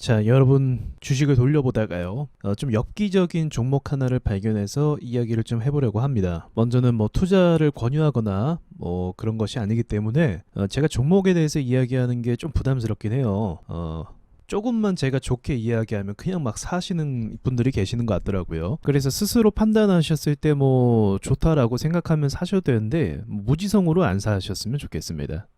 자, 여러분 주식을 돌려보다가요. 좀 엽기적인 종목 하나를 발견해서 이야기를 좀 해보려고 합니다. 먼저는 뭐 투자를 권유하거나 뭐 그런 것이 아니기 때문에 제가 종목에 대해서 이야기하는 게 좀 부담스럽긴 해요. 조금만 제가 좋게 이야기하면 그냥 막 사시는 분들이 계시는 것 같더라고요. 그래서 스스로 판단하셨을 때 뭐 좋다라고 생각하면 사셔도 되는데 무지성으로 안 사셨으면 좋겠습니다.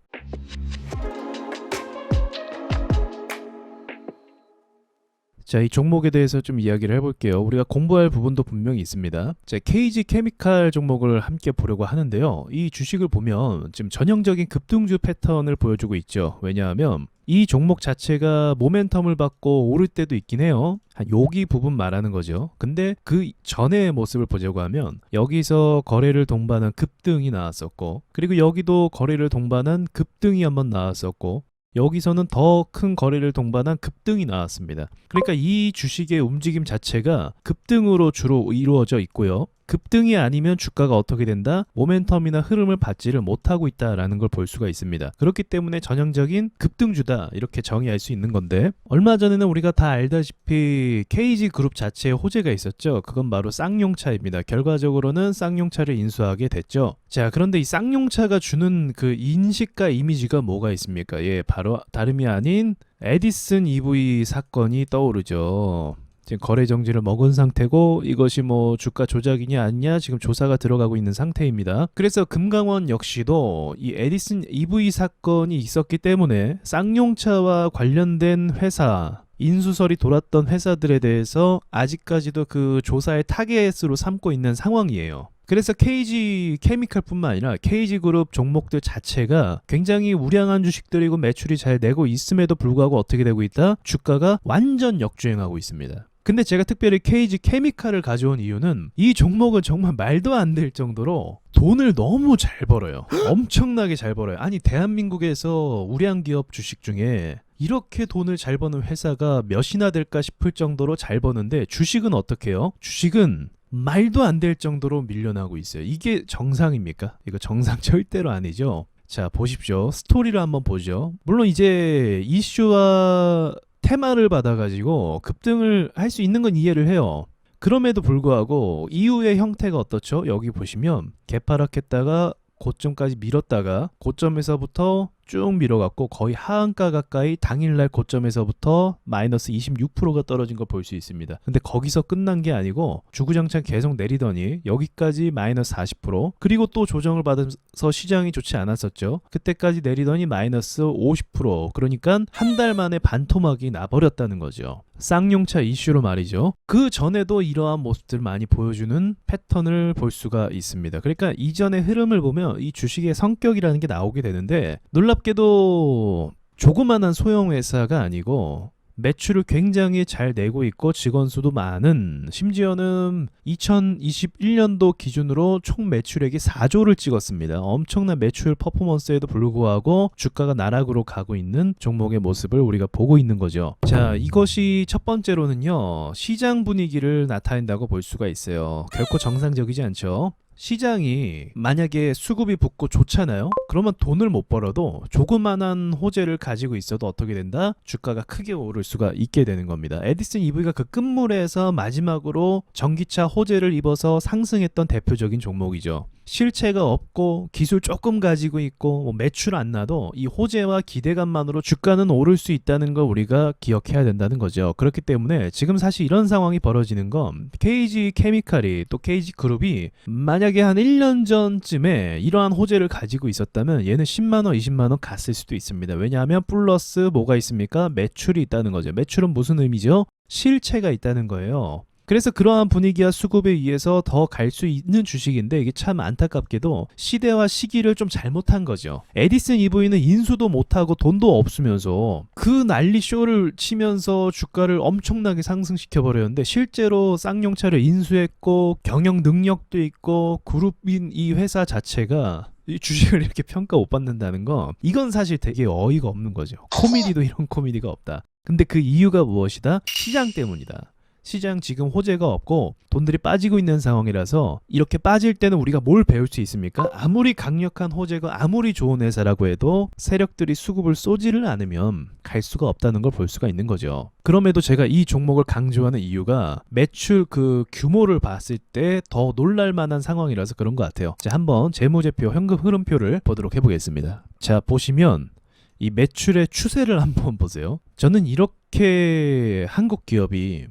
자, 이 종목에 대해서 좀 이야기를 해볼게요. 우리가 공부할 부분도 분명히 있습니다. 자, KG 케미칼 종목을 함께 보려고 하는데요. 이 주식을 보면 지금 전형적인 급등주 패턴을 보여주고 있죠. 왜냐하면 이 종목 자체가 모멘텀을 받고 오를 때도 있긴 해요. 여기 부분 말하는 거죠. 근데 그 전의 모습을 보자고 하면 여기서 거래를 동반한 급등이 나왔었고, 그리고 여기도 거래를 동반한 급등이 한번 나왔었고, 여기서는 더 큰 거래를 동반한 급등이 나왔습니다. 그러니까 이 주식의 움직임 자체가 급등으로 주로 이루어져 있고요. 급등이 아니면 주가가 어떻게 된다? 모멘텀이나 흐름을 받지를 못하고 있다라는 걸 볼 수가 있습니다. 그렇기 때문에 전형적인 급등주다 이렇게 정의할 수 있는 건데, 얼마 전에는 우리가 다 알다시피 KG그룹 자체에 호재가 있었죠. 그건 바로 쌍용차입니다. 결과적으로는 쌍용차를 인수하게 됐죠. 자, 그런데 이 쌍용차가 주는 그 인식과 이미지가 뭐가 있습니까? 예, 바로 다름이 아닌 에디슨 EV 사건이 떠오르죠. 지금 거래 정지를 먹은 상태고, 이것이 뭐 주가 조작이냐 아니냐 지금 조사가 들어가고 있는 상태입니다. 그래서 금강원 역시도 이 에디슨 EV 사건이 있었기 때문에 쌍용차와 관련된 회사, 인수설이 돌았던 회사들에 대해서 아직까지도 그 조사의 타겟으로 삼고 있는 상황이에요. 그래서 KG 케미칼뿐만 아니라 KG그룹 종목들 자체가 굉장히 우량한 주식들이고 매출이 잘 내고 있음에도 불구하고 어떻게 되고 있다? 주가가 완전 역주행하고 있습니다. 근데 제가 특별히 KG 케미칼을 가져온 이유는 이 종목은 정말 말도 안 될 정도로 돈을 너무 잘 벌어요. 엄청나게 잘 벌어요. 아니, 대한민국에서 우량 기업 주식 중에 이렇게 돈을 잘 버는 회사가 몇이나 될까 싶을 정도로 잘 버는데, 주식은 어떻게 해요? 주식은 말도 안 될 정도로 밀려나고 있어요. 이게 정상입니까? 이거 정상 절대로 아니죠. 자, 보십시오. 스토리를 한번 보죠. 물론 이제 이슈와 테마를 받아가지고 급등을 할 수 있는 건 이해를 해요. 그럼에도 불구하고 이후의 형태가 어떻죠? 여기 보시면 개파락했다가 고점까지 밀었다가 고점에서부터 쭉 밀어갖고 거의 하한가 가까이 당일날 고점에서부터 마이너스 26%가 떨어진 걸 볼 수 있습니다. 근데 거기서 끝난 게 아니고 주구장창 계속 내리더니 여기까지 마이너스 40%, 그리고 또 조정을 받아서 시장이 좋지 않았었죠. 그때까지 내리더니 마이너스 50%, 그러니까 한 달 만에 반토막이 나버렸다는 거죠. 쌍용차 이슈로 말이죠. 그 전에도 이러한 모습들 많이 보여주는 패턴을 볼 수가 있습니다. 그러니까 이전의 흐름을 보면 이 주식의 성격이라는 게 나오게 되는데, 놀랍게도 조그만한 소형 회사가 아니고 매출을 굉장히 잘 내고 있고 직원 수도 많은, 심지어는 2021년도 기준으로 총 매출액이 4조를 찍었습니다. 엄청난 매출 퍼포먼스에도 불구하고 주가가 나락으로 가고 있는 종목의 모습을 우리가 보고 있는 거죠. 자, 이것이 첫 번째로는요, 시장 분위기를 나타낸다고 볼 수가 있어요. 결코 정상적이지 않죠. 시장이 만약에 수급이 붙고 좋잖아요? 그러면 돈을 못 벌어도 조그만한 호재를 가지고 있어도 어떻게 된다? 주가가 크게 오를 수가 있게 되는 겁니다. 에디슨 EV가 그 끝물에서 마지막으로 전기차 호재를 입어서 상승했던 대표적인 종목이죠. 실체가 없고 기술 조금 가지고 있고 뭐 매출 안 나도 이 호재와 기대감만으로 주가는 오를 수 있다는 걸 우리가 기억해야 된다는 거죠. 그렇기 때문에 지금 사실 이런 상황이 벌어지는 건 KG 케미칼이 또 KG 그룹이 만약에 한 1년 전쯤에 이러한 호재를 가지고 있었다면 얘는 10만원 20만원 갔을 수도 있습니다. 왜냐하면 플러스 뭐가 있습니까? 매출이 있다는 거죠. 매출은 무슨 의미죠? 실체가 있다는 거예요. 그래서 그러한 분위기와 수급에 의해서 더 갈 수 있는 주식인데, 이게 참 안타깝게도 시대와 시기를 좀 잘못한 거죠. 에디슨 EV는 인수도 못하고 돈도 없으면서 그 난리 쇼를 치면서 주가를 엄청나게 상승시켜 버렸는데, 실제로 쌍용차를 인수했고 경영 능력도 있고 그룹인 이 회사 자체가 이 주식을 이렇게 평가 못 받는다는 거, 이건 사실 되게 어이가 없는 거죠. 코미디도 이런 코미디가 없다. 근데 그 이유가 무엇이다? 시장 때문이다. 시장 지금 호재가 없고 돈들이 빠지고 있는 상황이라서 이렇게 빠질 때는 우리가 뭘 배울 수 있습니까? 아무리 강력한 호재가 아무리 좋은 회사라고 해도 세력들이 수급을 쏘지를 않으면 갈 수가 없다는 걸 볼 수가 있는 거죠. 그럼에도 제가 이 종목을 강조하는 이유가 매출 그 규모를 봤을 때 더 놀랄 만한 상황이라서 그런 것 같아요. 자, 한번 재무제표, 현금 흐름표를 보도록 해보겠습니다. 자, 보시면 이 매출의 추세를 한번 보세요. 저는 이렇게 한국 기업이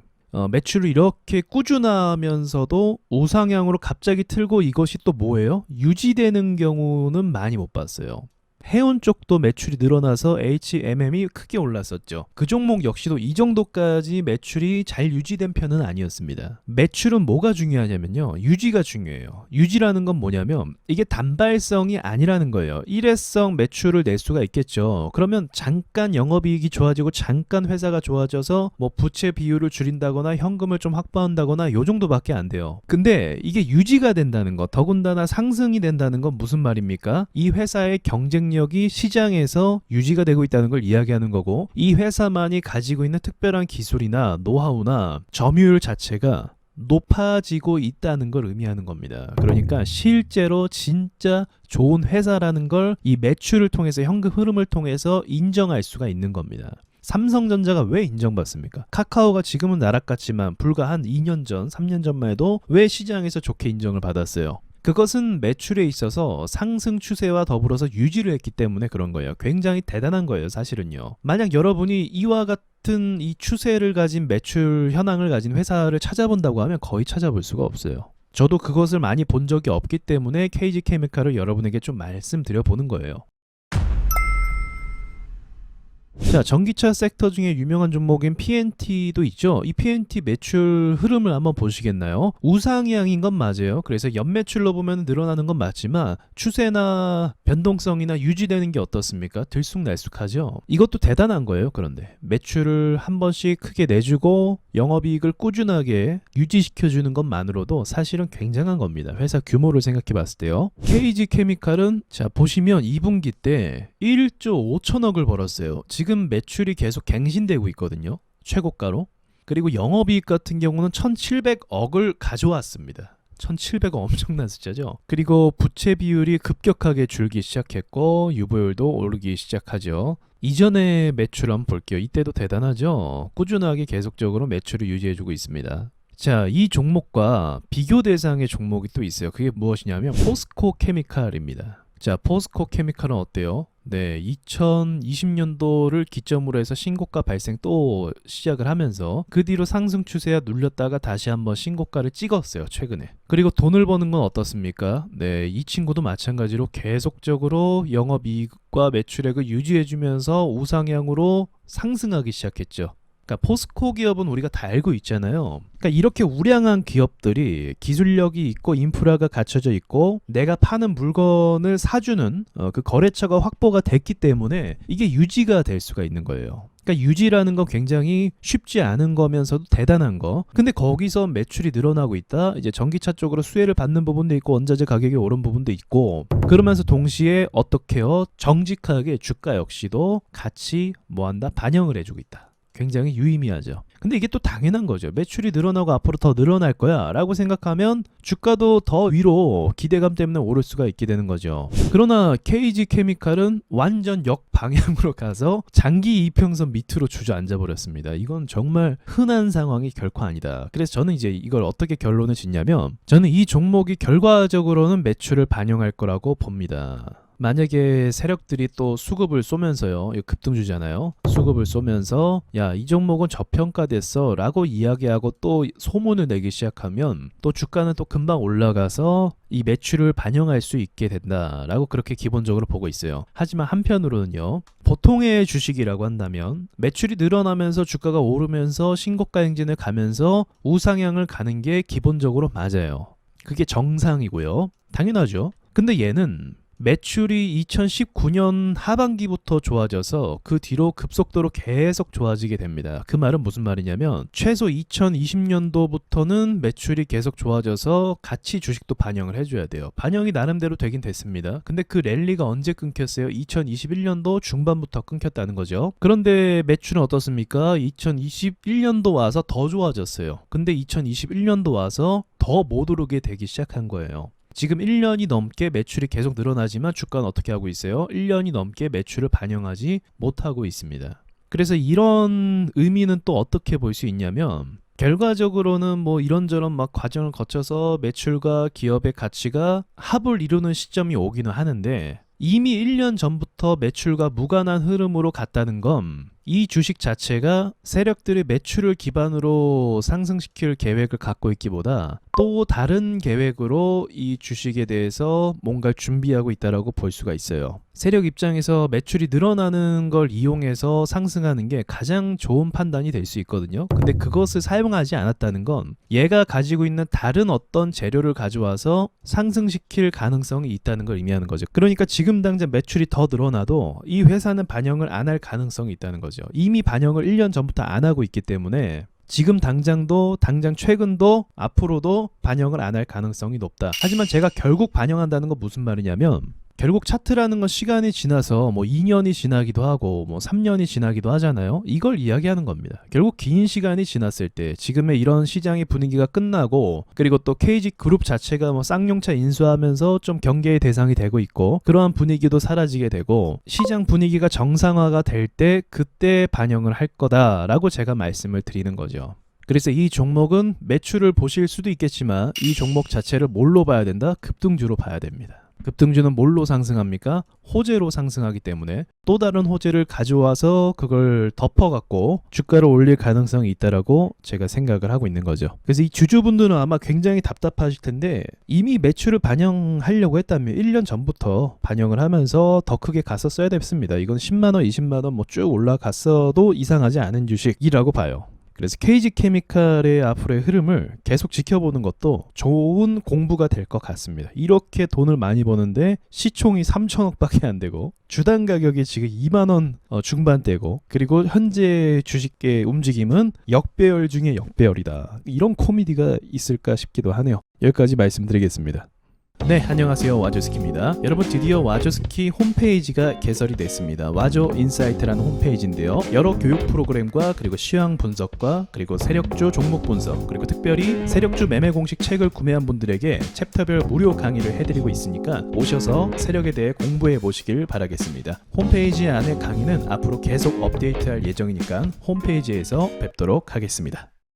매출을 이렇게 꾸준하면서도 우상향으로 갑자기 틀고 이것이 또 뭐예요? 유지되는 경우는 많이 못 봤어요. 해운 쪽도 매출이 늘어나서 HMM이 크게 올랐었죠. 그 종목 역시도 이 정도까지 매출이 잘 유지된 편은 아니었습니다. 매출은 뭐가 중요하냐면요, 유지가 중요해요. 유지라는 건 뭐냐면 이게 단발성이 아니라는 거예요. 일회성 매출을 낼 수가 있겠죠. 그러면 잠깐 영업이익이 좋아지고 잠깐 회사가 좋아져서 뭐 부채 비율을 줄인다거나 현금을 좀 확보한다거나 요 정도밖에 안 돼요. 근데 이게 유지가 된다는 거, 더군다나 상승이 된다는 건 무슨 말입니까? 이 회사의 경쟁력이 시장에서 유지가 되고 있다는 걸 이야기하는 거고, 이 회사만이 가지고 있는 특별한 기술이나 노하우나 점유율 자체가 높아지고 있다는 걸 의미하는 겁니다. 그러니까 실제로 진짜 좋은 회사라는 걸 이 매출을 통해서, 현금 흐름을 통해서 인정할 수가 있는 겁니다. 삼성전자가 왜 인정받습니까? 카카오가 지금은 나락같지만 불과 한 2년 전, 3년 전만 해도 왜 시장에서 좋게 인정을 받았어요? 그것은 매출에 있어서 상승 추세와 더불어서 유지를 했기 때문에 그런 거예요. 굉장히 대단한 거예요, 사실은요. 만약 여러분이 이와 같은 이 추세를 가진 매출 현황을 가진 회사를 찾아본다고 하면 거의 찾아볼 수가 없어요. 저도 그것을 많이 본 적이 없기 때문에 KG케미칼을 여러분에게 좀 말씀드려 보는 거예요. 자, 전기차 섹터 중에 유명한 종목인 PNT도 있죠. 이 PNT 매출 흐름을 한번 보시겠나요? 우상향인 건 맞아요. 그래서 연매출로 보면 늘어나는 건 맞지만 추세나 변동성이나 유지되는 게 어떻습니까? 들쑥날쑥하죠. 이것도 대단한 거예요. 그런데 매출을 한 번씩 크게 내주고 영업이익을 꾸준하게 유지시켜주는 것만으로도 사실은 굉장한 겁니다. 회사 규모를 생각해 봤을 때요. KG케미칼은 자, 보시면 2분기 때 1조 5천억을 벌었어요. 지금 매출이 계속 갱신되고 있거든요. 최고가로. 그리고 영업이익 같은 경우는 1,700억을 가져왔습니다. 1,700억 엄청난 숫자죠. 그리고 부채 비율이 급격하게 줄기 시작했고 유보율도 오르기 시작하죠. 이전의 매출 한번 볼게요. 이때도 대단하죠. 꾸준하게 계속적으로 매출을 유지해주고 있습니다. 자, 이 종목과 비교 대상의 종목이 또 있어요. 그게 무엇이냐면 포스코 케미칼입니다. 자, 포스코 케미칼은 어때요? 네, 2020년도를 기점으로 해서 신고가 발생 또 시작을 하면서 그 뒤로 상승 추세가 눌렸다가 다시 한번 신고가를 찍었어요, 최근에. 그리고 돈을 버는 건 어떻습니까? 네, 이 친구도 마찬가지로 계속적으로 영업이익과 매출액을 유지해주면서 우상향으로 상승하기 시작했죠. 그러니까 포스코 기업은 우리가 다 알고 있잖아요. 그러니까 이렇게 우량한 기업들이 기술력이 있고 인프라가 갖춰져 있고 내가 파는 물건을 사주는 그 거래처가 확보가 됐기 때문에 이게 유지가 될 수가 있는 거예요. 그러니까 유지라는 건 굉장히 쉽지 않은 거면서도 대단한 거. 근데 거기서 매출이 늘어나고 있다. 이제 전기차 쪽으로 수혜를 받는 부분도 있고 원자재 가격이 오른 부분도 있고, 그러면서 동시에 어떻게요? 정직하게 주가 역시도 같이 뭐한다? 반영을 해주고 있다. 굉장히 유의미하죠. 근데 이게 또 당연한 거죠. 매출이 늘어나고 앞으로 더 늘어날 거야 라고 생각하면 주가도 더 위로 기대감 때문에 오를 수가 있게 되는 거죠. 그러나 KG케미칼은 완전 역방향으로 가서 장기 이평선 밑으로 주저앉아 버렸습니다. 이건 정말 흔한 상황이 결코 아니다. 그래서 저는 이제 이걸 어떻게 결론을 짓냐면, 저는 이 종목이 결과적으로는 매출을 반영할 거라고 봅니다. 만약에 세력들이 또 수급을 쏘면서요, 이거 급등주잖아요. 수급을 쏘면서 야, 이 종목은 저평가됐어 라고 이야기하고 또 소문을 내기 시작하면 또 주가는 또 금방 올라가서 이 매출을 반영할 수 있게 된다라고 그렇게 기본적으로 보고 있어요. 하지만 한편으로는요, 보통의 주식이라고 한다면 매출이 늘어나면서 주가가 오르면서 신고가 행진을 가면서 우상향을 가는 게 기본적으로 맞아요. 그게 정상이고요. 당연하죠. 근데 얘는 매출이 2019년 하반기부터 좋아져서 그 뒤로 급속도로 계속 좋아지게 됩니다. 그 말은 무슨 말이냐면 최소 2020년도부터는 매출이 계속 좋아져서 같이 주식도 반영을 해줘야 돼요. 반영이 나름대로 되긴 됐습니다. 근데 그 랠리가 언제 끊겼어요? 2021년도 중반부터 끊겼다는 거죠. 그런데 매출은 어떻습니까? 2021년도 와서 더 좋아졌어요. 근데 2021년도 와서 더 못 오르게 되기 시작한 거예요. 지금 1년이 넘게 매출이 계속 늘어나지만 주가는 어떻게 하고 있어요? 1년이 넘게 매출을 반영하지 못하고 있습니다. 그래서 이런 의미는 또 어떻게 볼 수 있냐면 결과적으로는 뭐 이런저런 막 과정을 거쳐서 매출과 기업의 가치가 합을 이루는 시점이 오기는 하는데 이미 1년 전부터 매출과 무관한 흐름으로 갔다는 건 이 주식 자체가 세력들의 매출을 기반으로 상승시킬 계획을 갖고 있기보다 또 다른 계획으로 이 주식에 대해서 뭔가 준비하고 있다라고 볼 수가 있어요. 세력 입장에서 매출이 늘어나는 걸 이용해서 상승하는 게 가장 좋은 판단이 될 수 있거든요. 근데 그것을 사용하지 않았다는 건 얘가 가지고 있는 다른 어떤 재료를 가져와서 상승시킬 가능성이 있다는 걸 의미하는 거죠. 그러니까 지금 당장 매출이 더 늘어나도 이 회사는 반영을 안 할 가능성이 있다는 거죠. 이미 반영을 1년 전부터 안 하고 있기 때문에 지금 당장 최근도 앞으로도 반영을 안 할 가능성이 높다. 하지만 제가 결국 반영한다는 건 무슨 말이냐면 결국 차트라는 건 시간이 지나서 뭐 2년이 지나기도 하고 뭐 3년이 지나기도 하잖아요. 이걸 이야기하는 겁니다. 결국 긴 시간이 지났을 때 지금의 이런 시장의 분위기가 끝나고 그리고 또 KG 그룹 자체가 뭐 쌍용차 인수하면서 좀 경계의 대상이 되고 있고 그러한 분위기도 사라지게 되고 시장 분위기가 정상화가 될 때 그때 반영을 할 거다라고 제가 말씀을 드리는 거죠. 그래서 이 종목은 매출을 보실 수도 있겠지만 이 종목 자체를 뭘로 봐야 된다? 급등주로 봐야 됩니다. 급등주는 뭘로 상승합니까? 호재로 상승하기 때문에 또 다른 호재를 가져와서 그걸 덮어갖고 주가를 올릴 가능성이 있다라고 제가 생각을 하고 있는 거죠. 그래서 이 주주분들은 아마 굉장히 답답하실 텐데 이미 매출을 반영하려고 했다면 1년 전부터 반영을 하면서 더 크게 갔었어야 됐습니다. 이건 10만원, 20만원 뭐 쭉 올라갔어도 이상하지 않은 주식이라고 봐요. 그래서 KG케미칼의 앞으로의 흐름을 계속 지켜보는 것도 좋은 공부가 될 것 같습니다. 이렇게 돈을 많이 버는데 시총이 3천억밖에 안 되고 주당 가격이 지금 2만원 중반대고 그리고 현재 주식계 움직임은 역배열 중에 역배열이다. 이런 코미디가 있을까 싶기도 하네요. 여기까지 말씀드리겠습니다. 네, 안녕하세요. 와조스키입니다. 여러분 드디어 와조스키 홈페이지가 개설이 됐습니다. 와조 인사이트라는 홈페이지인데요. 여러 교육 프로그램과 그리고 시황 분석과 그리고 세력주 종목 분석 그리고 특별히 세력주 매매 공식 책을 구매한 분들에게 챕터별 무료 강의를 해드리고 있으니까 오셔서 세력에 대해 공부해 보시길 바라겠습니다. 홈페이지 안에 강의는 앞으로 계속 업데이트할 예정이니까 홈페이지에서 뵙도록 하겠습니다.